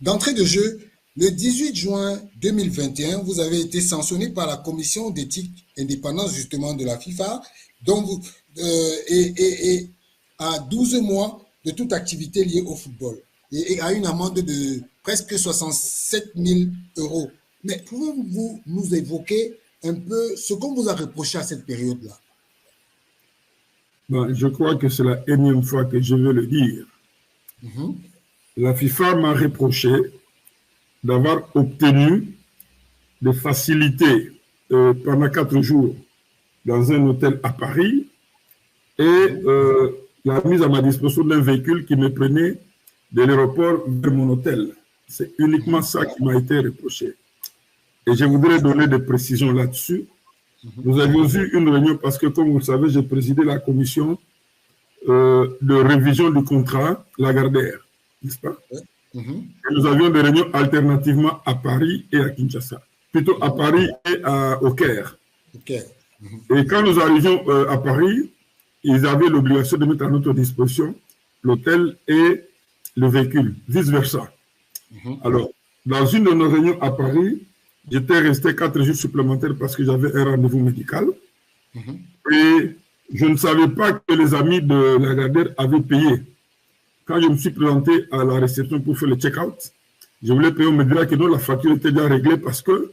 d'entrée de jeu, le 18 juin 2021, vous avez été sanctionné par la commission d'éthique indépendante justement de la FIFA, dont vous, et à 12 mois de toute activité liée au football et à une amende de presque 67 000 euros. Mais pouvez-vous nous évoquer un peu ce qu'on vous a reproché à cette période-là? Ben, je crois que c'est la énième fois que je veux le dire. La FIFA m'a reproché d'avoir obtenu des facilités pendant 4 jours dans un hôtel à Paris et la mise à ma disposition d'un véhicule qui me prenait de l'aéroport vers mon hôtel. C'est uniquement ça qui m'a été reproché. Et je voudrais donner des précisions là-dessus. Nous avions eu une réunion parce que, comme vous le savez, j'ai présidé la commission de révision du contrat Lagardère, n'est-ce pas? Et nous avions des réunions alternativement à Paris et à Kinshasa. Plutôt à Paris et au Caire. Et quand nous arrivions à Paris, ils avaient l'obligation de mettre à notre disposition l'hôtel et le véhicule, vice-versa. Alors, dans une de nos réunions à Paris, j'étais resté 4 jours supplémentaires parce que j'avais un rendez-vous médical. Et je ne savais pas que les amis de Lagardère avaient payé. Quand je me suis présenté à la réception pour faire le check-out, je voulais payer, on me dirait que non, la facture était déjà réglée parce que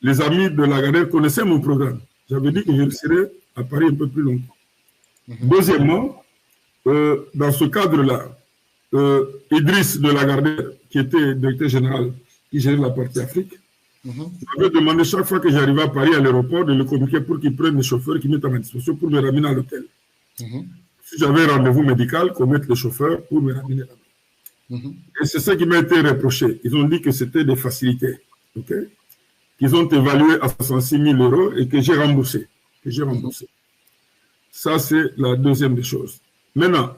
les amis de Lagardère connaissaient mon programme. J'avais dit que je serais à Paris un peu plus longtemps. Deuxièmement, dans ce cadre-là, Idriss de Lagardère, qui était directeur général, qui gérait la partie Afrique, j'avais demandé chaque fois que j'arrivais à Paris, à l'aéroport, de le communiquer pour qu'il prenne les chauffeurs qui mettent à ma disposition pour me ramener à l'hôtel. Si j'avais un rendez-vous médical, qu'on mette les chauffeurs pour me ramener là-bas. Et c'est ça qui m'a été reproché. Ils ont dit que c'était des facilités, qu'ils ont évalué à 66 000 euros et que j'ai remboursé. Ça, c'est la deuxième des choses. Maintenant,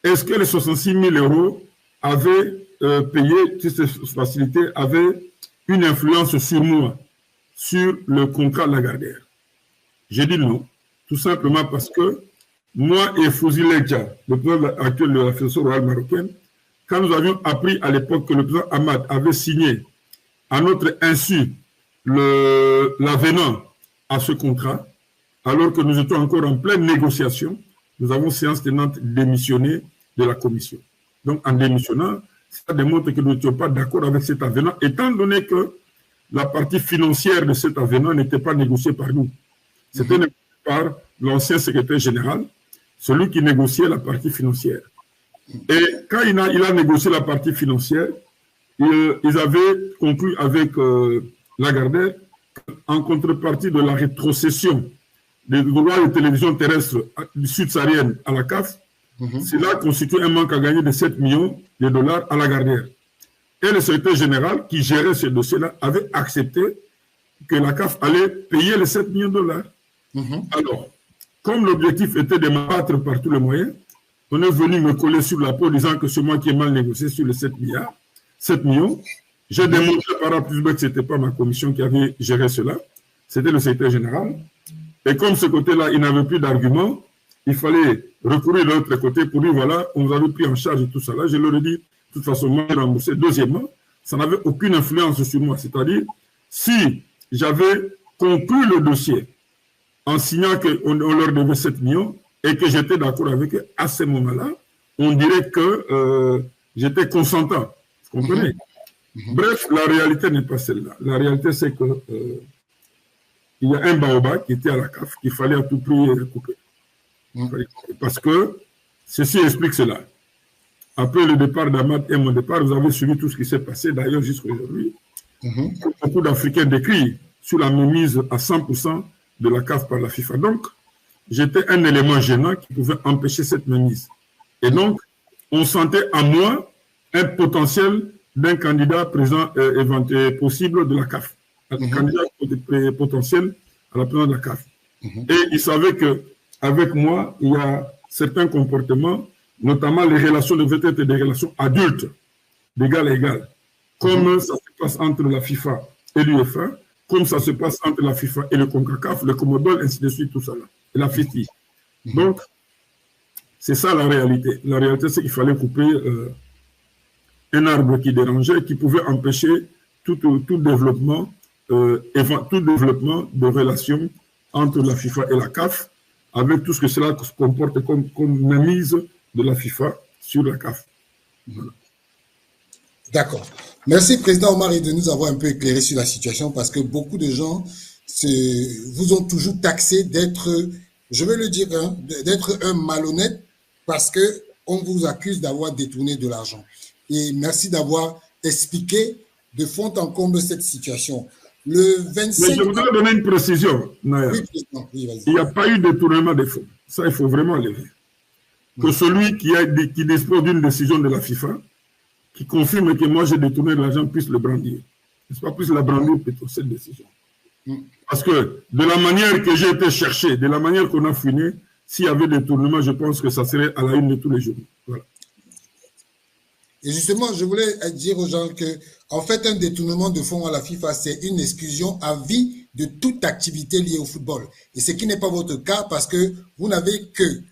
est-ce que les 66 000 euros avaient payé, ces facilités avaient une influence sur moi, sur le contrat Lagardère? J'ai dit non, tout simplement parce que moi et Fouzi Ledja, le président actuel de la Fédération royale marocaine, quand nous avions appris à l'époque que le président Ahmad avait signé à notre insu l'avenant à ce contrat, alors que nous étions encore en pleine négociation, nous avons séance tenante démissionné de la commission. Donc en démissionnant, ça démontre que nous n'étions pas d'accord avec cet avenant, étant donné que la partie financière de cet avenant n'était pas négociée par nous. C'était négocié par l'ancien secrétaire général, celui qui négociait la partie financière. Et quand il a négocié la partie financière, ils avaient conclu avec Lagardère, en contrepartie de la rétrocession des droits de télévision terrestre du sud-saharienne à la CAF, cela constitue un manque à gagner de 7 millions de dollars à Lagardère. Et le secrétaire général qui gérait ce dossier-là avait accepté que la CAF allait payer les 7 millions de dollars. Alors, comme l'objectif était de m'abattre par tous les moyens, on est venu me coller sur la peau disant que c'est moi qui ai mal négocié sur les 7 millions. J'ai démontré par A plus B que ce n'était pas ma commission qui avait géré cela, c'était le secrétaire général. Et comme ce côté-là, il n'avait plus d'arguments, il fallait recourir de l'autre côté pour dire, voilà, on vous avait pris en charge tout ça. Là, je leur ai dit, de toute façon, moi, j'ai remboursé. Deuxièmement, ça n'avait aucune influence sur moi. C'est-à-dire, si j'avais conclu le dossier en signant qu'on leur devait 7 millions et que j'étais d'accord avec eux à ce moment-là, on dirait que j'étais consentant. Vous comprenez? Bref, la réalité n'est pas celle-là. La réalité, c'est que il y a un baobab qui était à la CAF qu'il fallait à tout prix couper. Parce que ceci explique cela. Après le départ d'Ahmad et mon départ, vous avez suivi tout ce qui s'est passé, d'ailleurs jusqu'à aujourd'hui. Beaucoup d'Africains décrivent sur la mainmise à 100% de la CAF par la FIFA. Donc, j'étais un élément gênant qui pouvait empêcher cette mainmise. Et donc, on sentait en moi un potentiel d'un candidat présent possible de la CAF. Un candidat potentiel à la présidence de la CAF. Et il savait qu'avec moi, il y a certains comportements, notamment les relations devaient être des relations adultes, d'égal à égal. Comme ça se passe entre la FIFA et l'UEFA, comme ça se passe entre la FIFA et le CONCACAF, le Comodol, ainsi de suite, tout ça là, et la FIFI. Donc, c'est ça la réalité. La réalité, c'est qu'il fallait couper un arbre qui dérangeait, qui pouvait empêcher tout développement de relations entre la FIFA et la CAF, avec tout ce que cela comporte comme mainmise de la FIFA sur la CAF. Voilà. D'accord. Merci, Président Omar, de nous avoir un peu éclairé sur la situation, parce que beaucoup de gens vous ont toujours taxé d'être, je vais le dire, hein, d'être un malhonnête, parce qu'on vous accuse d'avoir détourné de l'argent. Et merci d'avoir expliqué de fond en comble cette situation. Le 25... Mais je voudrais donner une précision, Naya. Oui, Président. Oui, vas-y. Il n'y a pas eu de détournement des fonds. Ça, il faut vraiment lever. Que celui qui dispose d'une décision de la FIFA, qui confirme que moi j'ai détourné de l'argent, puisse le brandir. N'est-ce pas, puisse la brandir plutôt, cette décision. Parce que de la manière que j'ai été cherché, de la manière qu'on a fouiné, s'il y avait détournement, je pense que ça serait à la une de tous les jours. Voilà. Et justement, je voulais dire aux gens que, en fait, un détournement de fonds à la FIFA, c'est une exclusion à vie de toute activité liée au football. Et ce qui n'est pas votre cas, parce que vous n'avez que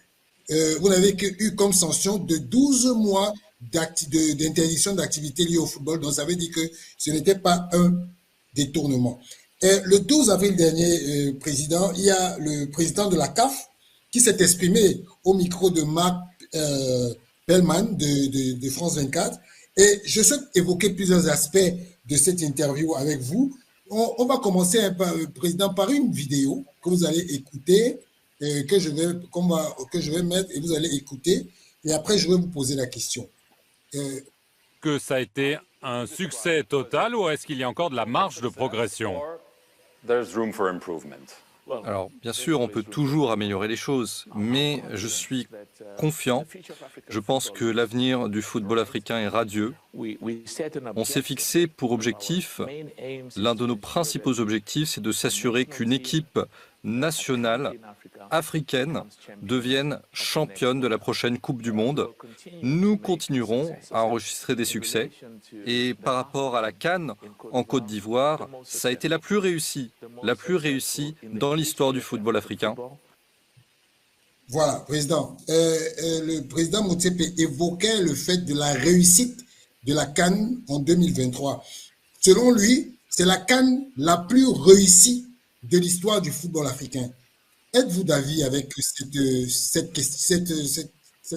eu comme sanction de 12 mois d'interdiction d'activité liée au football. Donc, ça veut dire que ce n'était pas un détournement. Et le 12 avril dernier, Président, il y a le président de la CAF qui s'est exprimé au micro de Marc Pellman de France 24. Et je souhaite évoquer plusieurs aspects de cette interview avec vous. On va commencer, Président, par une vidéo que vous allez écouter, que je vais mettre et vous allez écouter. Et après, je vais vous poser la question. Que ça a été un succès total ou est-ce qu'il y a encore de la marge de progression? Alors, bien sûr, on peut toujours améliorer les choses, mais je suis confiant. Je pense que l'avenir du football africain est radieux. On s'est fixé pour objectif, l'un de nos principaux objectifs, c'est de s'assurer qu'une équipe nationale africaine devienne championne de la prochaine Coupe du Monde. Nous continuerons à enregistrer des succès. Et par rapport à la CAN en Côte d'Ivoire, ça a été la plus réussie dans l'histoire du football africain. Voilà, Président. Le président Motsepe évoquait le fait de la réussite de la CAN en 2023. Selon lui, c'est la CAN la plus réussie de l'histoire du football africain. Êtes-vous d'avis avec cette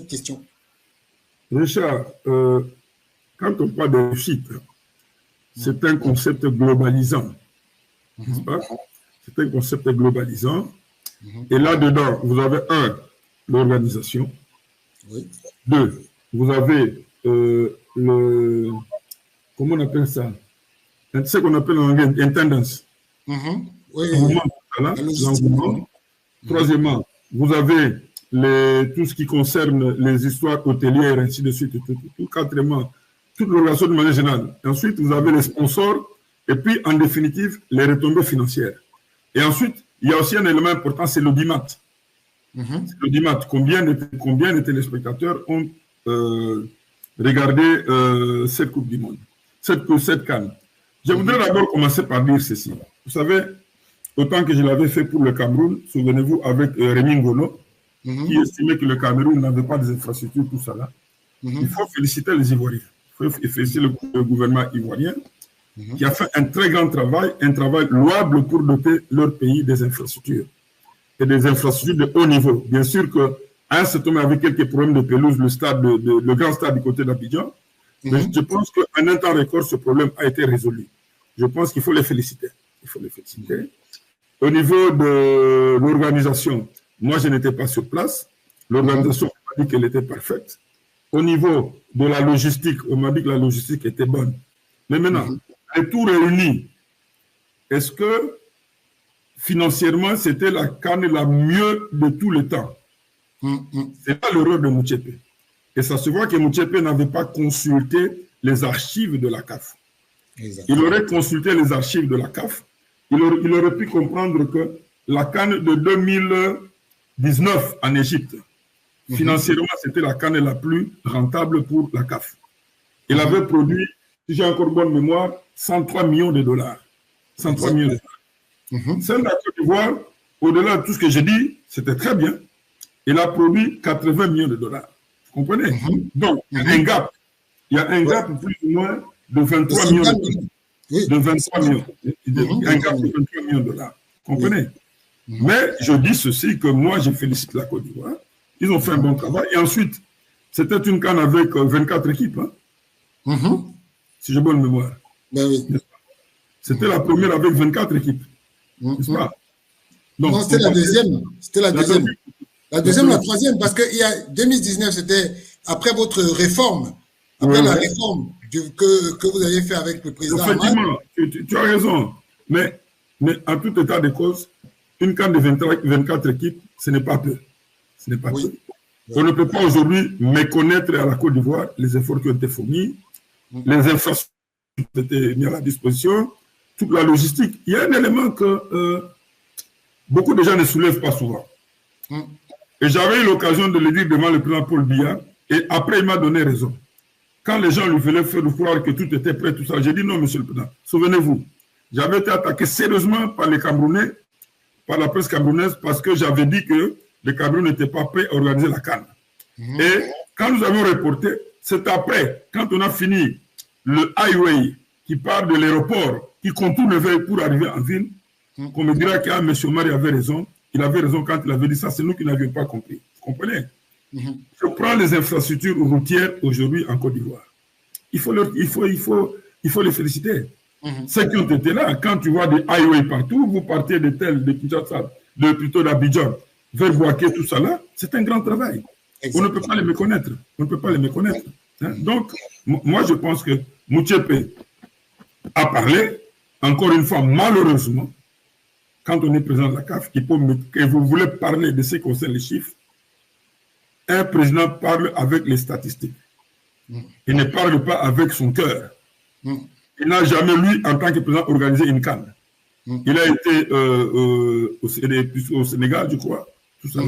question? Richard, quand on parle de réussite, c'est un concept globalisant. N'est-ce pas? C'est un concept globalisant. Et là-dedans, vous avez l'organisation. Oui. 2, vous avez comment on appelle ça? C'est ce qu'on appelle en anglais intendance. Oui. L'engouement. Troisièmement, vous avez tout ce qui concerne les histoires hôtelières, ainsi de suite. Quatrièmement, toute l'organisation de manière générale. Ensuite, vous avez les sponsors. Et puis, en définitive, les retombées financières. Et ensuite, il y a aussi un élément important, c'est l'audimat. L'audimat, combien de téléspectateurs ont regardé cette Coupe du Monde, cette CAN. Je voudrais d'abord commencer par dire ceci. Vous savez, autant que je l'avais fait pour le Cameroun, souvenez-vous, avec Rémi Ngolo, qui estimait que le Cameroun n'avait pas des infrastructures, tout ça là. Il faut féliciter les Ivoiriens. Il faut féliciter le gouvernement ivoirien, qui a fait un très grand travail, un travail louable pour doter leur pays des infrastructures. Et des infrastructures de haut niveau. Bien sûr qu'à un certain moment, avec quelques problèmes de pelouse, le grand stade du côté d'Abidjan, mais je pense qu'en un temps record, ce problème a été résolu. Je pense qu'il faut les féliciter. Il faut les féliciter. Au niveau de l'organisation, moi, je n'étais pas sur place. L'organisation m'a dit qu'elle était parfaite. Au niveau de la logistique, on m'a dit que la logistique était bonne. Mais maintenant, les tout réunis, est-ce que financièrement, c'était la CAN la mieux de tous les temps? C'est pas l'erreur de Motsepe. Et ça se voit que Motsepe n'avait pas consulté les archives de la CAF. Il aurait consulté les archives de la CAF. Il aurait pu comprendre que la CAN de 2019 en Égypte, financièrement, c'était la CAN la plus rentable pour la CAF. Il avait produit, si j'ai encore bonne mémoire, 103 millions de dollars. 103 millions de dollars. Celle de la Côte d'Ivoire, au-delà de tout ce que j'ai dit, c'était très bien. Il a produit 80 millions de dollars. Vous comprenez? Donc, un gap il y a un gap plus ou moins de 23 millions de dollars. Oui. De 23 millions. Un gap de 23 millions de dollars. Comprenez? Mais je dis ceci, que moi, je félicite la Côte d'Ivoire. Ils ont fait un bon travail. Et ensuite, c'était une CAN avec 24 équipes. Hein? Si j'ai bonne mémoire. Ben oui. C'était la première avec 24 équipes. N'est-ce pas? Donc, non, c'était la deuxième. C'était la deuxième. La deuxième, la troisième, parce que il y a 2019, c'était après votre réforme. Après la réforme que vous avez fait avec le président. Effectivement, tu as raison. Mais en tout état de cause, une CAN de 24 équipes, ce n'est pas peu. Ce n'est pas peu. On ne peut pas aujourd'hui méconnaître à la Côte d'Ivoire les efforts qui ont été fournis, les infrastructures qui ont été mises à la disposition, toute la logistique. Il y a un élément que beaucoup de gens ne soulèvent pas souvent. Et j'avais eu l'occasion de le dire devant le président Paul Biya, et après il m'a donné raison. Quand les gens lui voulaient faire croire que tout était prêt, tout ça, j'ai dit non, monsieur le président, souvenez-vous, j'avais été attaqué sérieusement par les Camerounais, par la presse camerounaise, parce que j'avais dit que le Cameroun n'était pas prêt à organiser la CAN. Et quand nous avons reporté, c'est après, quand on a fini le highway qui part de l'aéroport, qui contourne le veille pour arriver en ville, qu'on me dira que M. Mari avait raison. Il avait raison quand il avait dit ça, c'est nous qui n'avions pas compris. Vous comprenez? Je prends les infrastructures routières aujourd'hui en Côte d'Ivoire. Il faut les féliciter. Ceux qui ont été là, quand tu vois des highways partout, vous partez de Kinshasa, plutôt d'Abidjan, vers Bouaké, tout ça là, c'est un grand travail. Exactement. On ne peut pas les méconnaître. On ne peut pas les méconnaître. Hein? Donc, moi, je pense que Motsepe a parlé, encore une fois, malheureusement, quand on est président de la CAF, que vous voulez parler de ce qui concerne les chiffres, un président parle avec les statistiques. Il ne parle pas avec son cœur. Il n'a jamais, lui, en tant que président, organisé une CAN. Il a été au Sénégal, je crois, tout ça.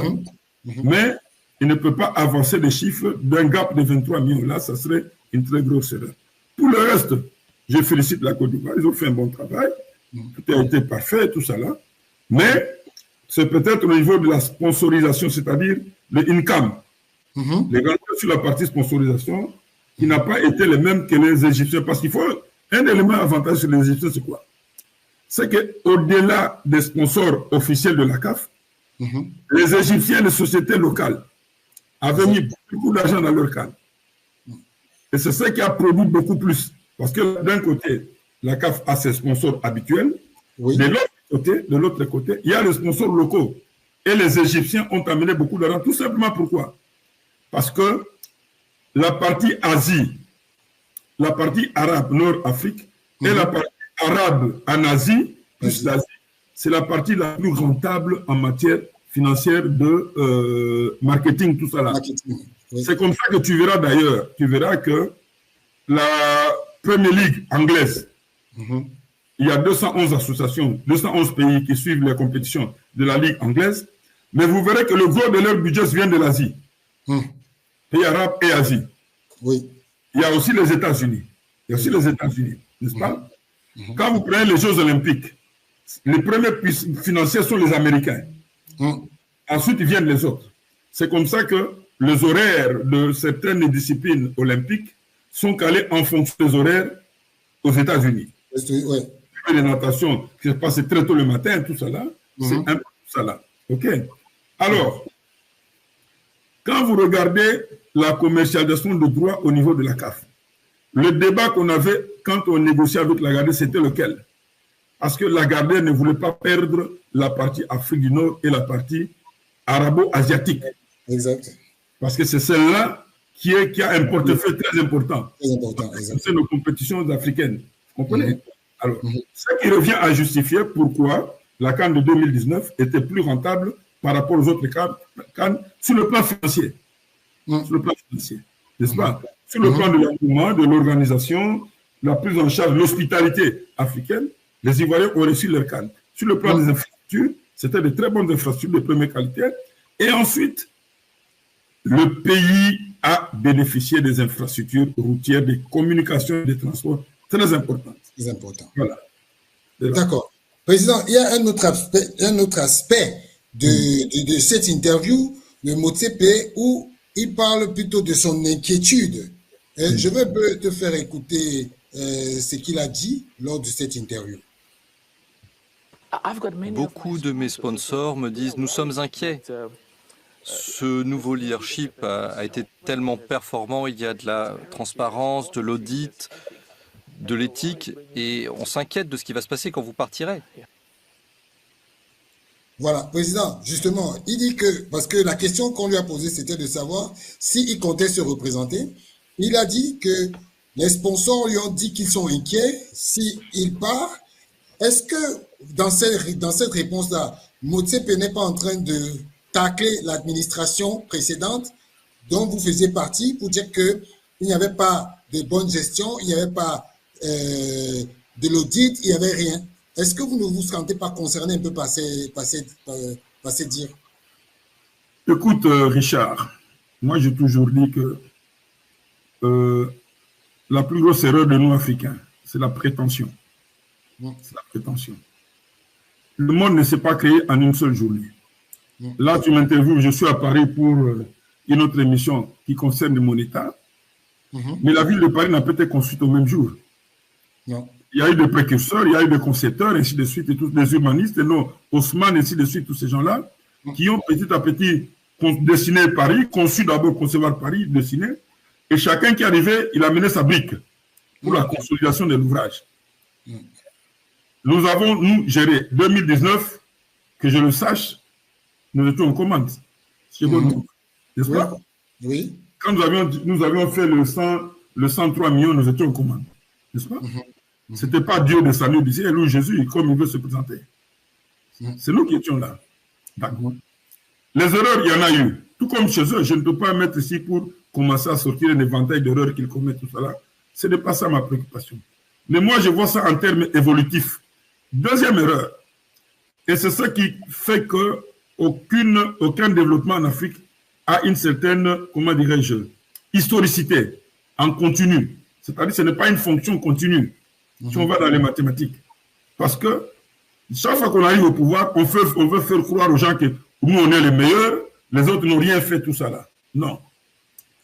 Mais il ne peut pas avancer des chiffres d'un gap de 23 millions. Là, ça serait une très grosse erreur. Pour le reste, je félicite la Côte d'Ivoire. Ils ont fait un bon travail. Tout a été parfait, tout ça là. Mais c'est peut-être au niveau de la sponsorisation, c'est-à-dire le income. Les grands sur la partie sponsorisation, qui n'a pas été le même que les Égyptiens. Parce qu'il faut un élément avantageux sur les Égyptiens, c'est quoi? C'est qu'au-delà des sponsors officiels de la CAF, les Égyptiens, les sociétés locales, avaient mis beaucoup d'argent dans leur CAN. Et c'est ça qui a produit beaucoup plus. Parce que d'un côté, la CAF a ses sponsors habituels. De l'autre côté, il y a les sponsors locaux. Et les Égyptiens ont amené beaucoup d'argent. Tout simplement pourquoi? Parce que la partie Asie, la partie arabe, Nord-Afrique, et la partie arabe en Asie, plus l'Asie, c'est la partie la plus rentable en matière financière de marketing, tout ça là. C'est comme ça que tu verras d'ailleurs, tu verras que la Premier League anglaise, il y a 211 associations, 211 pays qui suivent les compétitions de la Ligue anglaise, mais vous verrez que le gros de leur budget vient de l'Asie. Pays arabes et Asie. Il y a aussi les États-Unis. N'est-ce pas? Quand vous prenez les Jeux Olympiques, les premiers financiers sont les Américains. Ensuite, viennent les autres. C'est comme ça que les horaires de certaines disciplines olympiques sont calés en fonction des horaires aux États-Unis. Les natations qui se passent très tôt le matin, tout ça là, c'est un peu tout ça là. OK? Alors, quand vous regardez la commercialisation de droits au niveau de la CAF, le débat qu'on avait quand on négociait avec Lagardère, c'était lequel? Parce que Lagardère ne voulait pas perdre la partie Afrique du Nord et la partie arabo-asiatique. Exact. Parce que c'est celle-là qui a un portefeuille très important. C'est nos compétitions africaines. Vous comprenez? Alors, ce qui revient à justifier pourquoi la CAN de 2019 était plus rentable par rapport aux autres CAN sur le plan financier. Sur le plan financier, n'est-ce pas? Sur le plan de l'engouement, de l'organisation, la prise en charge, l'hospitalité africaine, les Ivoiriens ont reçu leur CAN. Sur le plan des infrastructures, c'était de très bonnes infrastructures de première qualité. Et ensuite, le pays a bénéficié des infrastructures routières, des communications, des transports très importantes. Très important. Voilà. D'accord. Président, il y a un autre aspect de cette interview de Motsepe où il parle plutôt de son inquiétude Je vais te faire écouter ce qu'il a dit lors de cette interview. Beaucoup de mes sponsors me disent « Nous sommes inquiets. Ce nouveau leadership a été tellement performant, il y a de la transparence, de l'audit, de l'éthique, et on s'inquiète de ce qui va se passer quand vous partirez. » Voilà, Président, justement, il dit que, parce que la question qu'on lui a posée, c'était de savoir s'il comptait se représenter. Il a dit que les sponsors lui ont dit qu'ils sont inquiets s'il part. Est-ce que dans cette réponse-là, Motsepe n'est pas en train de tacler l'administration précédente dont vous faisiez partie pour dire qu'il n'y avait pas de bonne gestion, il n'y avait pas de l'audit, il n'y avait rien? Est-ce que vous ne vous sentez pas concerné un peu par ces dires? Écoute, Richard, moi j'ai toujours dit que la plus grosse erreur de nous Africains, c'est la prétention. C'est la prétention. Le monde ne s'est pas créé en une seule journée. Là, tu m'interviews, je suis à Paris pour une autre émission qui concerne mon État. Mais la ville de Paris n'a pas été construite au même jour. Non. Il y a eu des précurseurs, il y a eu des concepteurs, ainsi de suite, et tous des humanistes, et non, Haussmann, ainsi de suite, tous ces gens-là, qui ont petit à petit dessiné Paris, conçu d'abord concevoir Paris, dessiné, et chacun qui arrivait, il amenait sa brique pour la consolidation de l'ouvrage. Nous avons, nous, géré 2019, que je le sache, nous étions en commande. N'est-ce pas? Oui. Quand nous avions fait le 103 millions, nous étions en commande. N'est-ce pas? Ce n'était pas Dieu de salut du ciel ou Jésus comme il veut se présenter. C'est nous qui étions là. Les erreurs, il y en a eu. Tout comme chez eux, je ne peux pas mettre ici pour commencer à sortir un éventail d'erreurs qu'ils commettent, tout cela. Ce n'est pas ça ma préoccupation. Mais moi, je vois ça en termes évolutifs. Deuxième erreur, et c'est ça qui fait qu'aucun développement en Afrique a une certaine, comment dirais-je, historicité en continu. C'est-à-dire que ce n'est pas une fonction continue. Si on va dans les mathématiques. Parce que chaque fois qu'on arrive au pouvoir, on veut faire croire aux gens que nous, on est les meilleurs, les autres n'ont rien fait, tout ça là. Non.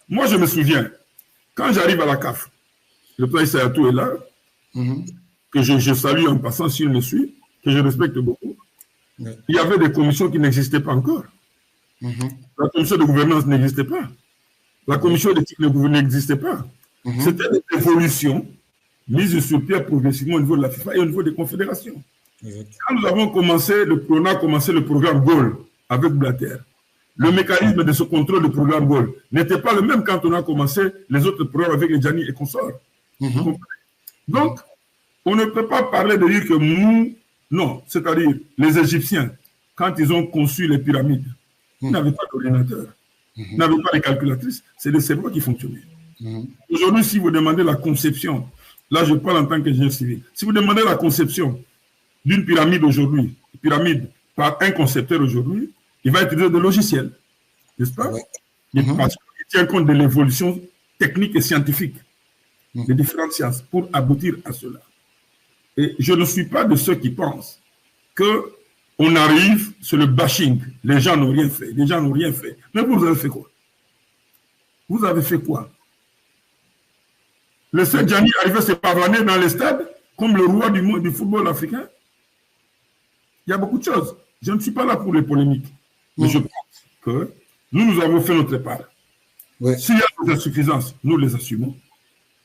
Moi, je me souviens, quand j'arrive à la CAF, le président Sayatou est là, que je salue en passant s'il me suit, que je respecte beaucoup. Il y avait des commissions qui n'existaient pas encore. La commission de gouvernance n'existait pas. La commission d'éthique n'existait pas. C'était des évolutions mises sur pied progressivement au niveau de la FIFA et au niveau des confédérations. Quand nous avons commencé, on a commencé le programme GAUL avec Blatter, le mécanisme de ce contrôle du programme GAUL n'était pas le même quand on a commencé les autres programmes avec les Djani et consorts. Donc, on ne peut pas parler de dire que nous, non, c'est-à-dire les Égyptiens, quand ils ont conçu les pyramides, ils n'avaient pas d'ordinateur, ils n'avaient pas de calculatrice, c'est le cerveau qui fonctionnait. Aujourd'hui, si vous demandez la conception, là je parle en tant qu'ingénieur civil, si vous demandez la conception d'une pyramide aujourd'hui, par un concepteur aujourd'hui, il va utiliser des logiciels, n'est-ce pas? Parce qu'il tient compte de l'évolution technique et scientifique des différentes sciences pour aboutir à cela. Et je ne suis pas de ceux qui pensent qu'on arrive sur le bashing, les gens n'ont rien fait, les gens n'ont rien fait. Mais vous avez fait quoi? Vous avez fait quoi? Le Seyd Djani arrivait à se pavaner dans les stades comme le roi du football africain. Il y a beaucoup de choses. Je ne suis pas là pour les polémiques. Mais je pense que nous avons fait notre part. S'il y a des insuffisances, nous les assumons.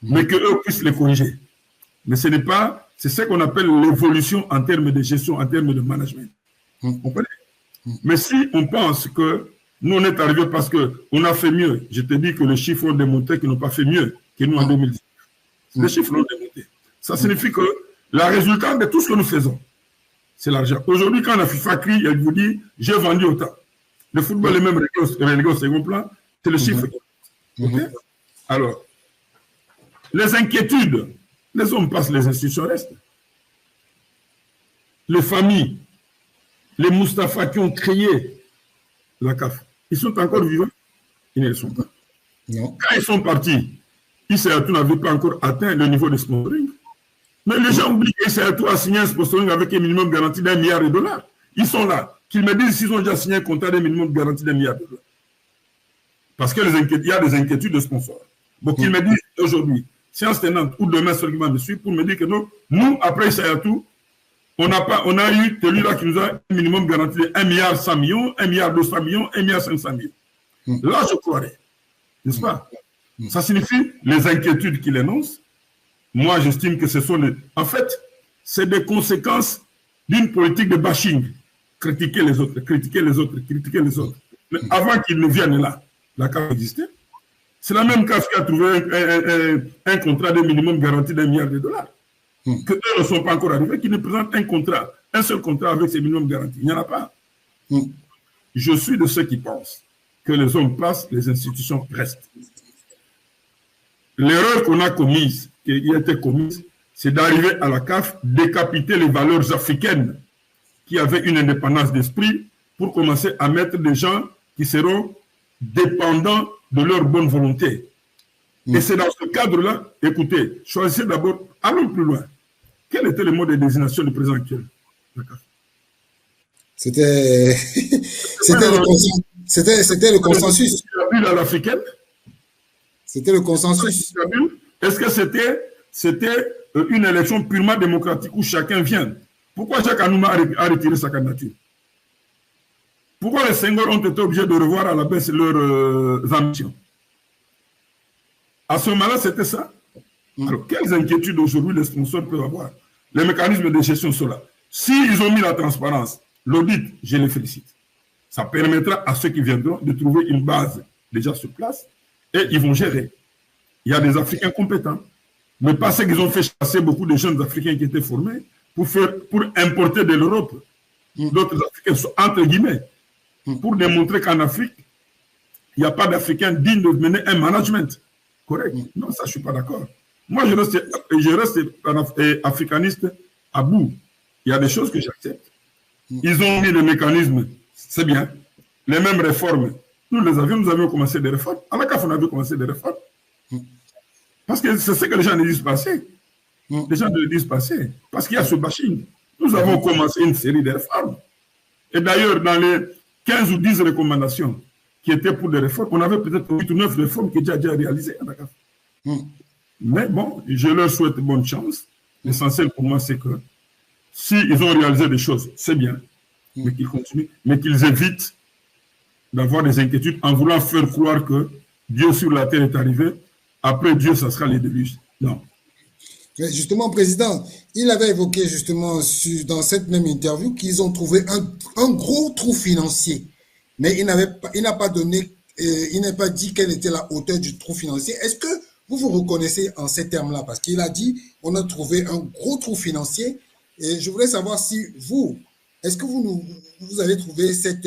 Mais qu'eux puissent les corriger. Mais ce n'est pas, c'est ce qu'on appelle l'évolution en termes de gestion, en termes de management. Vous comprenez? Mais si on pense que nous on est arrivés parce qu'on a fait mieux, je te dis que les chiffres ont démontré qu'ils n'ont pas fait mieux que nous en 2010. Les chiffres l'ont démontré. Ça signifie que la résultante de tout ce que nous faisons, c'est l'argent. Aujourd'hui, quand la FIFA crie, elle vous dit, j'ai vendu autant. Le football est même relégué au second plan, c'est le chiffre. Alors, les inquiétudes, les hommes passent, les institutions restent. Les familles, les Moustapha qui ont créé la CAF, ils sont encore vivants? Ils ne le sont pas. Quand ils sont partis, Issayatou n'avait pas encore atteint le niveau de sponsoring. Mais les gens oublient qu'Issayatou a signé un sponsoring avec un minimum garanti d'1 milliard de dollars. Ils sont là. Qu'ils me disent s'ils ont déjà signé un contrat d'un minimum garanti d'1 milliard de dollars. Parce qu'il y a des inquiétudes de sponsors. Donc qu'ils me disent aujourd'hui, séance tenante, ou demain, celui qui va me suivre, pour me dire que non, nous, après Issayatou, on a eu celui-là qui nous a un minimum garanti 1 milliard 100 millions, 1 milliard 200 millions, 1 milliard 500 millions. Là, je croirais. N'est-ce pas? Ça signifie les inquiétudes qu'il énonce. Moi, j'estime que ce sont les... En fait, c'est des conséquences d'une politique de bashing. Critiquer les autres, critiquer les autres, critiquer les autres. Mais avant qu'ils ne viennent là, la CAF existait. C'est la même CAF qui a trouvé un contrat de minimum garanti d'1 milliard de dollars. Que eux ne sont pas encore arrivés, qui ne présentent un seul contrat avec ces minimums garantis. Il n'y en a pas. Je suis de ceux qui pensent que les hommes passent, les institutions restent. L'erreur qu'on a commise, qui a été commise, c'est d'arriver à la CAF, décapiter les valeurs africaines qui avaient une indépendance d'esprit pour commencer à mettre des gens qui seront dépendants de leur bonne volonté. Et c'est dans ce cadre-là, écoutez, choisissez d'abord, allons plus loin. Quel était le mode de désignation du président actuel? C'était le consensus. À l'africaine? C'était le consensus. Est-ce que c'était une élection purement démocratique où chacun vient? Pourquoi Jacques Anouma a retiré sa candidature? Pourquoi les Senghor ont été obligés de revoir à la baisse leurs ambitions? À ce moment-là, c'était ça. Alors, quelles inquiétudes aujourd'hui les sponsors peuvent avoir? Les mécanismes de gestion sont là. S'ils ont mis la transparence, l'audit, je les félicite. Ça permettra à ceux qui viendront de trouver une base déjà sur place et ils vont gérer. Il y a des Africains compétents, mais pas ceux qu'ils ont fait chasser beaucoup de jeunes Africains qui étaient formés pour importer de l'Europe. D'autres Africains, entre guillemets, pour démontrer qu'en Afrique, il n'y a pas d'Africains dignes de mener un management correct. Non, ça, je ne suis pas d'accord. Moi, je reste africaniste à bout. Il y a des choses que j'accepte. Ils ont mis le mécanisme, c'est bien. Les mêmes réformes, nous avions commencé des réformes. À la CAF, on avait commencé des réformes. Parce que c'est ce que les gens ne disent pas assez. Les gens ne le disent pas assez. Parce qu'il y a ce bashing. Nous avons commencé une série de réformes. Et d'ailleurs, dans les 15 ou 10 recommandations qui étaient pour des réformes, on avait peut-être 8 ou 9 réformes qui étaient déjà réalisées à la CAF. Mais bon, je leur souhaite bonne chance. L'essentiel pour moi, c'est que s'ils ont réalisé des choses, c'est bien, mais qu'ils continuent, mais qu'ils évitent d'avoir des inquiétudes en voulant faire croire que Dieu sur la terre est arrivé, après Dieu, ça sera les déluges. Non. Mais justement, Président, il avait évoqué justement dans cette même interview qu'ils ont trouvé un gros trou financier, mais il n'a pas donné, il n'a pas dit quelle était la hauteur du trou financier. Est-ce que vous vous reconnaissez en ces termes-là? Parce qu'il a dit on a trouvé un gros trou financier. Et je voulais savoir si est-ce que vous avez trouvé cette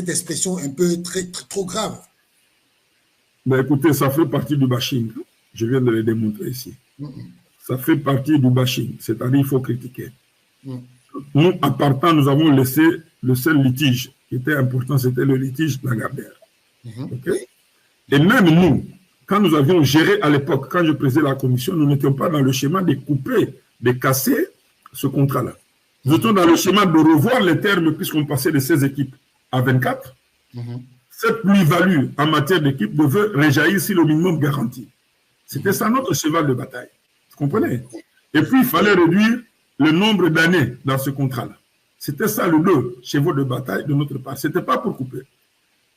expression un peu trop grave? Ben écoutez, ça fait partie du bashing. Je viens de le démontrer ici. Ça fait partie du bashing, c'est-à-dire qu'il faut critiquer. Nous, en partant, nous avons laissé le seul litige qui était important, c'était le litige Lagardère. Okay? Et même nous, quand nous avions géré à l'époque, quand je présidais la commission, nous n'étions pas dans le schéma de couper, de casser ce contrat-là. Nous étions dans le schéma de revoir les termes puisqu'on passait de 16 équipes à 24. Cette plus-value en matière d'équipe devait réjaillir sur le minimum garanti. C'était ça notre cheval de bataille. Vous comprenez? Et puis, il fallait réduire le nombre d'années dans ce contrat-là. C'était ça le deux chevaux de bataille de notre part. Ce n'était pas pour couper.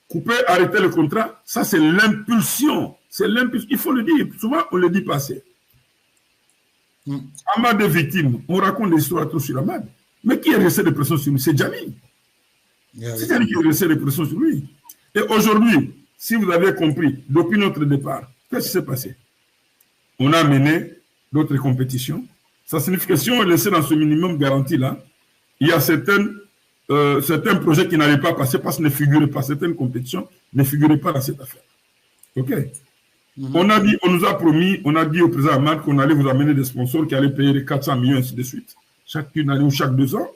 Couper, arrêter le contrat, ça c'est l'impulsion. C'est l'impulsion. Il faut le dire. Souvent, on ne le dit pas assez. Amad est victime. On raconte des histoires trop sur Amad. Mais qui est resté de pression sur lui? C'est Djamil. C'est Djamil qui est resté de pression sur lui. Et aujourd'hui, si vous avez compris, depuis notre départ, qu'est-ce qui s'est passé? On a mené d'autres compétitions. Ça signifie que si on est laissé dans ce minimum garanti-là, il y a certains projets qui n'allaient pas passer parce qu'ils ne figuraient pas, certaines compétitions ne figuraient pas dans cette affaire. OK? On nous a promis, on a dit au président Amad qu'on allait vous amener des sponsors qui allaient payer les 400 millions, ainsi de suite, chacune année ou chaque 2 ans,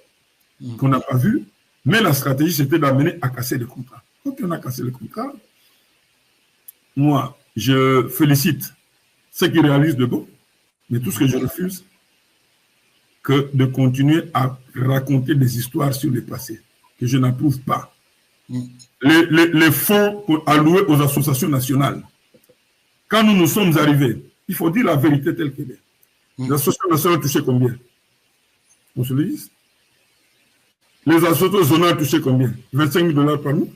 qu'on n'a pas vu. Mais la stratégie, c'était d'amener à casser les contrats. Donc, on a cassé le contrat. Moi, je félicite ceux qui réalisent de bon, mais tout ce que je refuse, que de continuer à raconter des histoires sur le passé, que je n'approuve pas. Les fonds alloués aux associations nationales, quand nous nous sommes arrivés, il faut dire la vérité telle qu'elle est. Les associations nationales ont touché combien? On se le dit. Les associations zonales ont touché combien? 25 000 $ par an.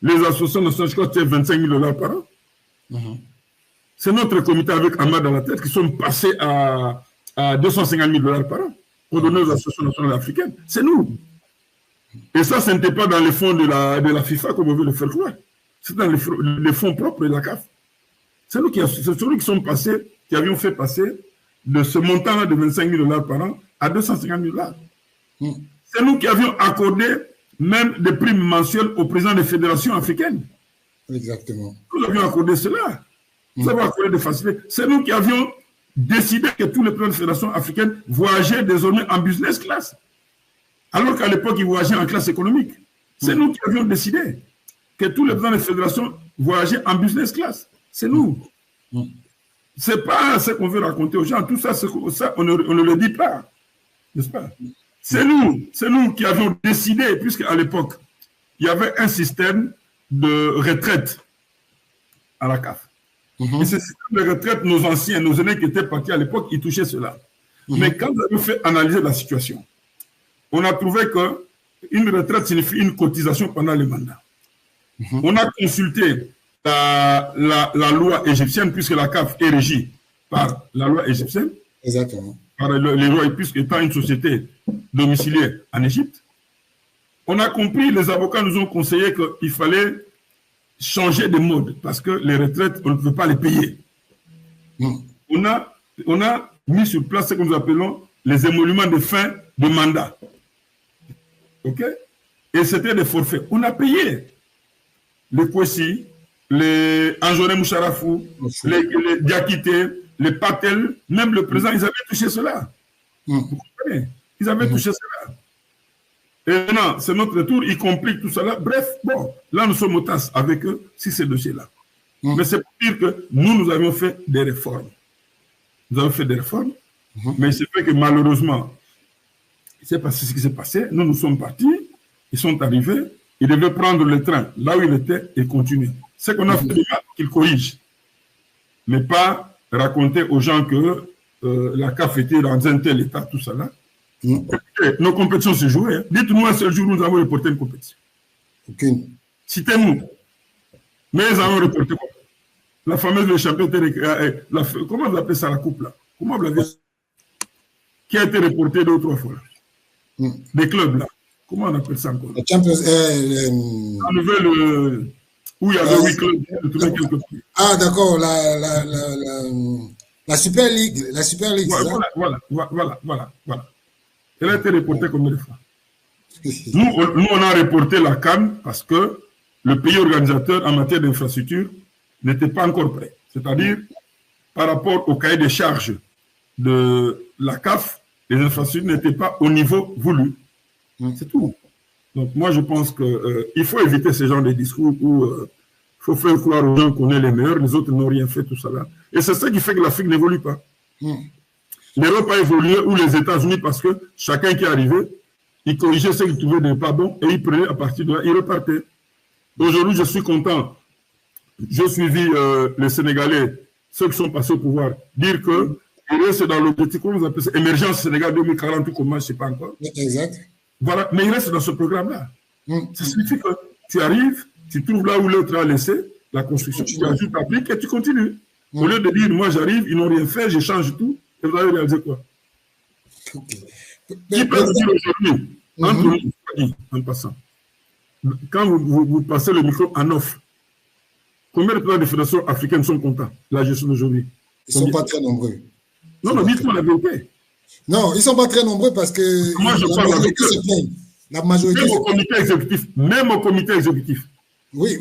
Les associations nationales, je crois que c'est 25 000 $ par an. C'est notre comité avec Ahmad à la tête qui sont passés à 250 000 $ par an pour donner aux associations nationales africaines. C'est nous. Et ça, ce n'était pas dans les fonds de la FIFA comme on veut le faire croire. C'est dans les fonds propres de la CAF. C'est nous qui sont passés, qui avions fait passer de ce montant-là de 25 000 $ par an à 250 000 $. C'est nous qui avions accordé même des primes mensuelles au président des fédérations africaines. Exactement. Nous avions accordé cela. Nous avons accordé des facilités. C'est nous qui avions décidé que tous les présidents des fédérations africaines voyageaient désormais en business class. Alors qu'à l'époque, ils voyageaient en classe économique. C'est nous qui avions décidé que tous les présidents des fédérations voyageaient en business class. C'est nous. Ce n'est pas ce qu'on veut raconter aux gens. Tout ça, on ne le dit pas. N'est-ce pas? C'est nous qui avions décidé, puisqu'à l'époque, il y avait un système de retraite à la CAF. Et ce système de retraite, nos anciens, nos aînés qui étaient partis à l'époque, ils touchaient cela. Mais quand nous avons fait analyser la situation, on a trouvé qu'une retraite signifie une cotisation pendant le mandat. On a consulté la loi égyptienne, puisque la CAF est régie par la loi égyptienne. Exactement. Par les lois, puisque étant une société domiciliée en Égypte. On a compris, les avocats nous ont conseillé qu'il fallait changer de mode, parce que les retraites, on ne peut pas les payer. On a mis sur place ce que nous appelons les émoluments de fin de mandat. OK? Et c'était des forfaits. On a payé les Kwesi, les Anjoné Moucharafou, les Diakité, les Patel, même le président, ils avaient touché cela. Vous comprenez? Ils avaient touché cela. Et maintenant, c'est notre tour, ils compliquent tout cela. Bref, bon, là, nous sommes au TAS avec eux, si ces dossiers-là. Mais c'est pour dire que nous avions fait des réformes. Nous avons fait des réformes, mais c'est vrai que malheureusement, c'est passé ce qui s'est passé. Nous sommes partis, ils sont arrivés, ils devaient prendre le train là où il était et continuer. Ce qu'on a fait, qu'ils corrigent, mais pas raconter aux gens que la CAF était dans un tel état, tout ça là. Nos compétitions se jouaient. Dites-moi un seul jour où nous avons reporté une compétition. Aucune. Citez-nous. Mais ils avons reporté quoi? La fameuse champion, comment vous appelez ça, la coupe là? Comment vous l'avez? Qui a été reportée 2 ou 3 fois là? Des clubs là. Comment on appelle ça encore? La Champions. La nouvelle. Où il y avait 8 clubs. Ah, d'accord. La Super League. La Super League. Voilà. Elle a été reportée combien de fois? Nous, on a reporté la CAN parce que le pays organisateur en matière d'infrastructure n'était pas encore prêt. C'est-à-dire, par rapport au cahier des charges de la CAF, les infrastructures n'étaient pas au niveau voulu. C'est tout. Donc, moi, je pense qu'il faut éviter ce genre de discours où il faut faire croire aux gens qu'on est les meilleurs, les autres n'ont rien fait, tout ça là. Et c'est ça qui fait que l'Afrique n'évolue pas. L'Europe a évolué, ou les États-Unis, parce que chacun qui est arrivé, il corrigeait ce qu'il trouvait de pas bon et il prenait à partir de là, il repartait. Aujourd'hui, je suis content. J'ai suivi les Sénégalais, ceux qui sont passés au pouvoir, dire que c'est dans l'objectif, comment vous appelez ça, émergence Sénégal 2040, ou comment, je ne sais pas encore. Exact. Voilà, mais il reste dans ce programme-là. Ça signifie que tu arrives, tu trouves là où l'autre a laissé la construction, tu ajoutes ta brique et tu continues. Au lieu de dire, moi j'arrive, ils n'ont rien fait, je change tout, et vous allez réaliser quoi? Qui peut vous dire aujourd'hui, entre nous, en passant, quand vous passez le micro en off, combien de présidents de fédérations africaines sont contents, la gestion d'aujourd'hui? Ils ne sont pas très nombreux. Non, dites-moi la vérité. Non, ils ne sont pas très nombreux parce que moi, je parle avec eux. La majorité. Même au comité exécutif. Oui.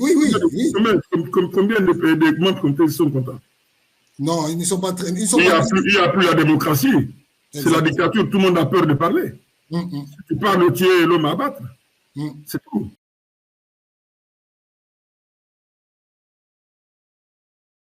Combien de membres comité sont contents? Non, ils ne sont pas très. Il n'y a plus la démocratie. C'est la dictature, tout le monde a peur de parler. Si tu parles, tu es l'homme à abattre. C'est tout.